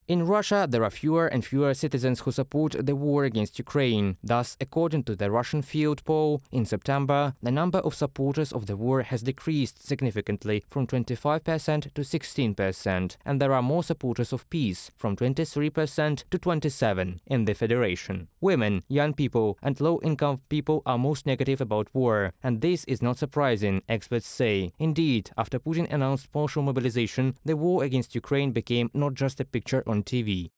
In Russia, there are fewer and fewer citizens who support the war against Ukraine. Thus, according to the Russian Field poll, in September, the number of supporters of the war has decreased significantly from 25% to 16%, and there are more supporters of peace, from 23% to 27% in the federation. Women, young people, and low-income people are most negative about war, and this is not surprising, experts say. Indeed, after Putin announced partial mobilization, the war against Ukraine became not just a picture on TV.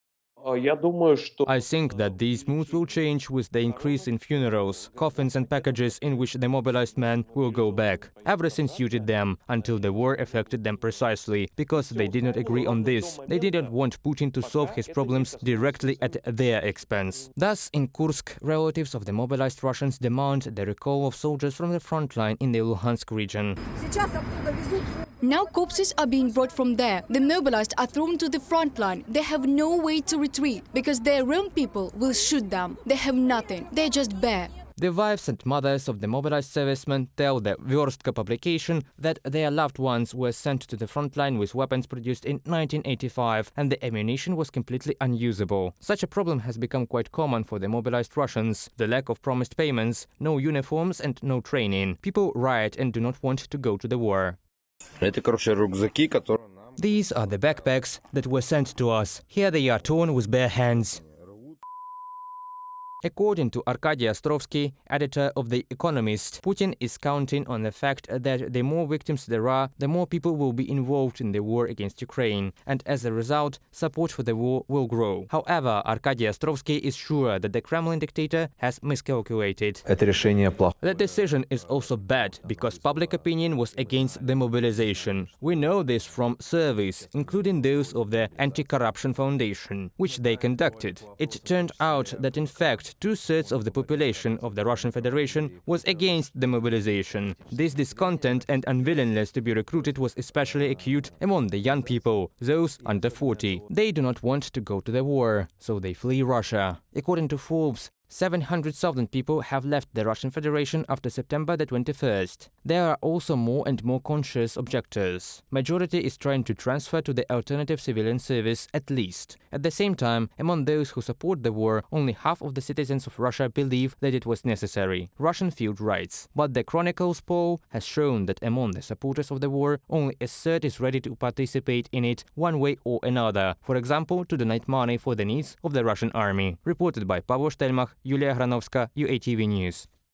I think that these moods will change with the increase in funerals, coffins and packages in which the mobilized men will go back. Everything suited them, until the war affected them precisely, because they did not agree on this. They didn't want Putin to solve his problems directly at their expense. Thus, in Kursk, relatives of the mobilized Russians demand the recall of soldiers from the front line in the Luhansk region. Now corpses are being brought from there. The mobilized are thrown to the front line. They have no way to retreat because their own people will shoot them. They have nothing. They're just bare. The wives and mothers of the mobilized servicemen tell the Verstka publication that their loved ones were sent to the front line with weapons produced in 1985, and the ammunition was completely unusable. Such a problem has become quite common for the mobilized Russians: the lack of promised payments, no uniforms and no training. People riot and do not want to go to the war. These are the backpacks that were sent to us. Here they are torn with bare hands. According to Arkady Ostrovsky, editor of The Economist, Putin is counting on the fact that the more victims there are, the more people will be involved in the war against Ukraine, and as a result, support for the war will grow. However, Arkady Ostrovsky is sure that the Kremlin dictator has miscalculated. The decision is also bad, because public opinion was against the mobilization. We know this from surveys, including those of the Anti-Corruption Foundation, which they conducted. It turned out that in fact, 2/3 of the population of the Russian Federation was against the mobilization. This discontent and unwillingness to be recruited was especially acute among the young people, those under 40. They do not want to go to the war, so they flee Russia. According to Forbes, 700,000 people have left the Russian Federation after September the 21st. There are also more and more conscious objectors. Majority is trying to transfer to the alternative civilian service at least. At the same time, among those who support the war, only half of the citizens of Russia believe that it was necessary. Russian Field writes. But the Chronicles poll has shown that among the supporters of the war, only a third is ready to participate in it one way or another. For example, to donate money for the needs of the Russian army. Reported by Pavel Stelmach, Yulia Granovska, UATV News.